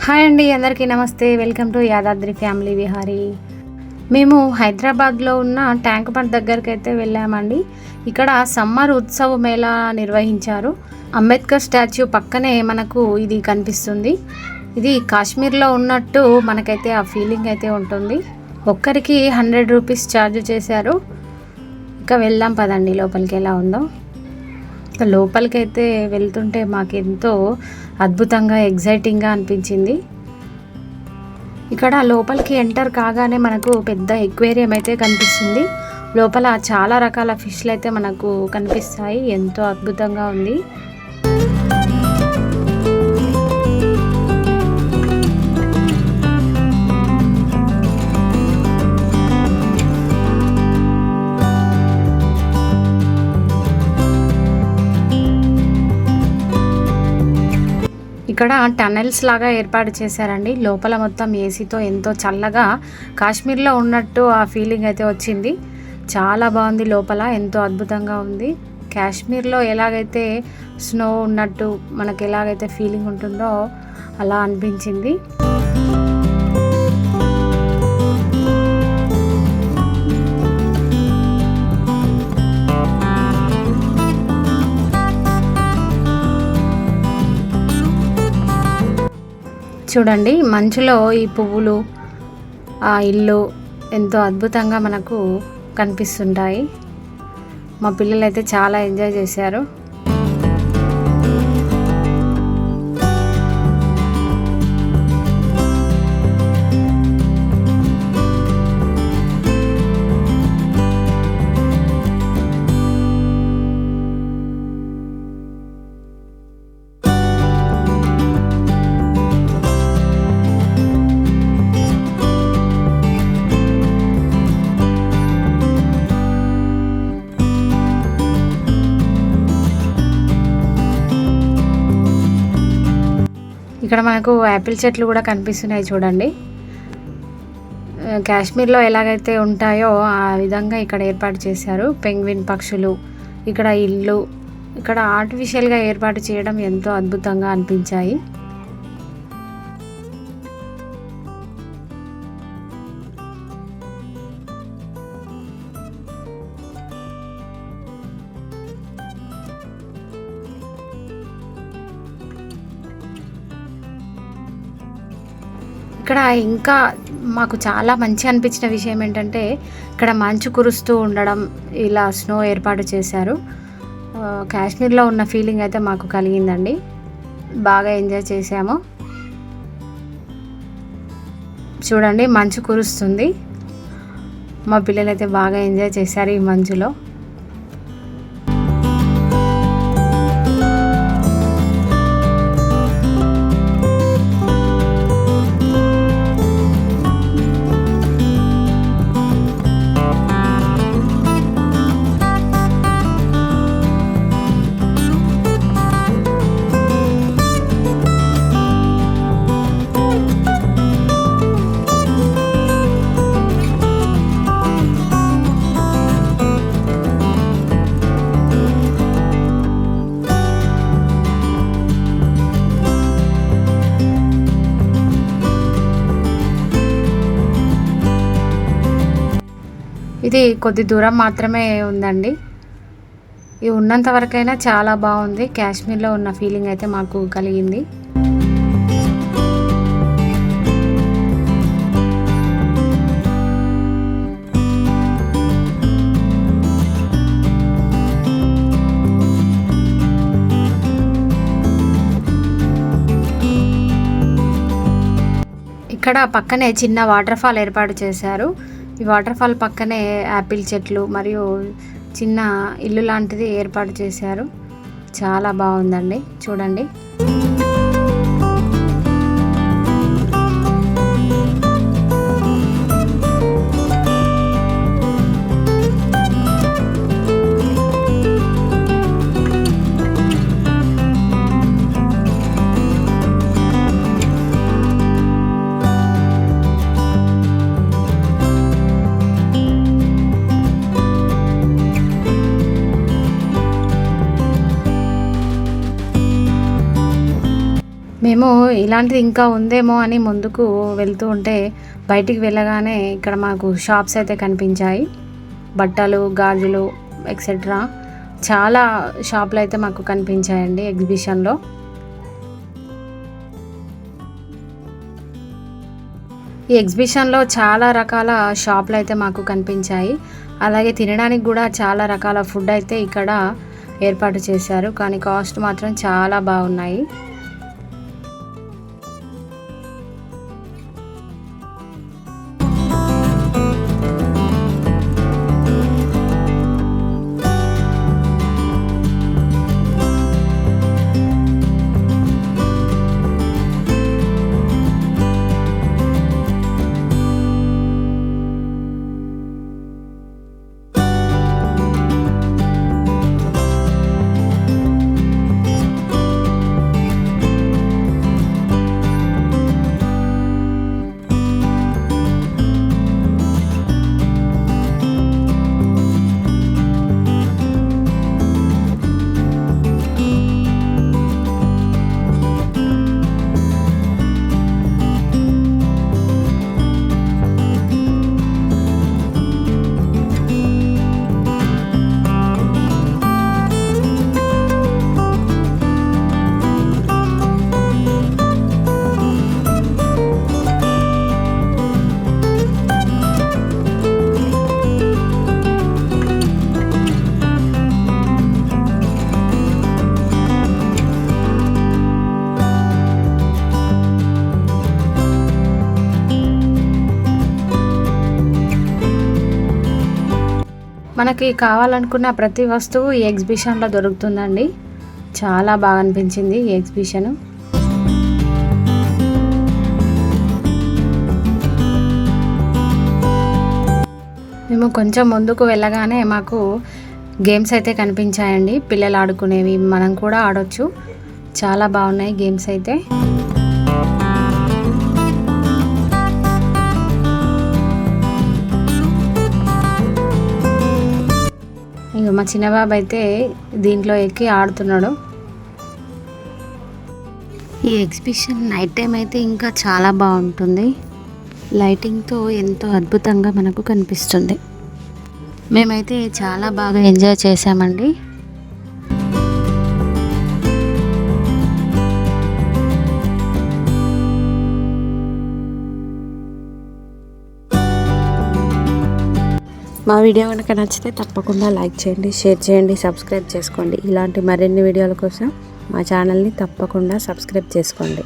Hi అండి, అందరికీ నమస్తే. Welcome to Yadadri family Vihari. మేము హైదరాబాద్లో ఉన్న ట్యాంక్ బండ్ దగ్గరికి అయితే వెళ్ళామండి. ఇక్కడ సమ్మర్ ఉత్సవ మేళా నిర్వహించారు. అంబేద్కర్ స్టాచ్యూ పక్కనే మనకు ఇది కనిపిస్తుంది. ఇది కాశ్మీర్లో ఉన్నట్టు మనకైతే ఆ ఫీలింగ్ అయితే ఉంటుంది. ఒక్కరికి 100 రూపీస్ ఛార్జ్ చేశారు. ఇక వెళ్దాం పదండి లోపలికి ఎలా ఉందో. లోపలికైతే వెళ్తుంటే మాకెంతో అద్భుతంగా ఎగ్జైటింగ్గా అనిపించింది. ఇక్కడ లోపలికి ఎంటర్ కాగానే మనకు పెద్ద ఎక్వేరియం అయితే కనిపిస్తుంది. లోపల చాలా రకాల ఫిష్లు అయితే మనకు కనిపిస్తాయి. ఎంతో అద్భుతంగా ఉంది. ఇక్కడ టనెల్స్ లాగా ఏర్పాటు చేశారండి. లోపల మొత్తం ఏసీతో ఎంతో చల్లగా కాశ్మీర్లో ఉన్నట్టు ఆ ఫీలింగ్ అయితే వచ్చింది. చాలా బాగుంది. లోపల ఎంతో అద్భుతంగా ఉంది. కాశ్మీర్లో ఎలాగైతే స్నో ఉన్నట్టు మనకు ఎలాగైతే ఫీలింగ్ ఉంటుందో అలా అనిపించింది. చూడండి, మంచులో ఈ పువ్వులు, ఆ ఇల్లు ఎంతో అద్భుతంగా మనకు కనిపిస్తుంటాయి. మా పిల్లలు అయితే చాలా ఎంజాయ్ చేశారు. ఇక్కడ మనకు యాపిల్ చెట్లు కూడా కనిపిస్తున్నాయి. చూడండి, కాశ్మీర్లో ఎలాగైతే ఉంటాయో ఆ విధంగా ఇక్కడ ఏర్పాటు చేశారు. పెంగ్విన్ పక్షులు, ఇక్కడ ఇల్లు, ఇక్కడ ఆర్టిఫిషియల్గా ఏర్పాటు చేయడం ఎంతో అద్భుతంగా అనిపించాయి. ఇక్కడ ఇంకా మాకు చాలా మంచి అనిపించిన విషయం ఏంటంటే ఇక్కడ మంచు కురుస్తూ ఉండడం, ఇలా స్నో ఏర్పాటు చేశారు. కాశ్మీర్లో ఉన్న ఫీలింగ్ అయితే మాకు కలిగిందండి. బాగా ఎంజాయ్ చేసాము. చూడండి, మంచు కురుస్తుంది. మా పిల్లలు అయితే బాగా ఎంజాయ్ చేశారు ఈ మంచులో. ఇది కొద్ది దూరం మాత్రమే ఉందండి. ఇది ఉన్నంత వరకైనా చాలా బాగుంది. కాశ్మీర్లో ఉన్న ఫీలింగ్ అయితే మాకు కలిగింది. ఇక్కడ పక్కనే చిన్న వాటర్ ఫాల్ ఏర్పాటు చేశారు. ఈ వాటర్ ఫాల్ పక్కనే యాపిల్ చెట్లు మరియు చిన్న ఇల్లు లాంటిది ఏర్పాటు చేశారు. చాలా బాగుందండి. చూడండి, ఇలాంటిది ఇంకా ఉందేమో అని ముందుకు వెళ్తూ ఉంటే బయటికి వెళ్ళగానే ఇక్కడ మాకు షాప్స్ అయితే కనిపించాయి. బట్టలు, గాజులు ఎక్సెట్రా చాలా షాపులు అయితే మాకు కనిపించాయండి ఎగ్జిబిషన్లో. ఈ ఎగ్జిబిషన్లో చాలా రకాల షాపులు అయితే మాకు కనిపించాయి. అలాగే తినడానికి కూడా చాలా రకాల ఫుడ్ అయితే ఇక్కడ ఏర్పాటు చేశారు. కానీ కాస్ట్ మాత్రం చాలా బాగున్నాయి. మనకి కావాలనుకున్న ప్రతి వస్తువు ఈ ఎగ్జిబిషన్లో దొరుకుతుందండి. చాలా బాగా అనిపించింది ఈ ఎగ్జిబిషన్. మేము కొంచెం ముందుకు వెళ్ళగానే మాకు గేమ్స్ అయితే కనిపించాయండి. పిల్లలు ఆడుకునేవి, మనం కూడా ఆడొచ్చు. చాలా బాగున్నాయి గేమ్స్ అయితే. ఇక మా చిన్నబాబు అయితే దీంట్లో ఎక్కి ఆడుతున్నాడు. ఈ ఎగ్జిబిషన్ నైట్ టైం అయితే ఇంకా చాలా బాగుంటుంది. లైటింగ్తో ఎంతో అద్భుతంగా మనకు కనిపిస్తుంది. మేమైతే చాలా బాగా ఎంజాయ్ చేసామండి. మా వీడియో కనుక నచ్చితే తప్పకుండా లైక్ చేయండి, షేర్ చేయండి, సబ్స్క్రైబ్ చేసుకోండి. ఇలాంటి మరిన్ని వీడియోల కోసం మా ఛానల్ని తప్పకుండా సబ్స్క్రైబ్ చేసుకోండి.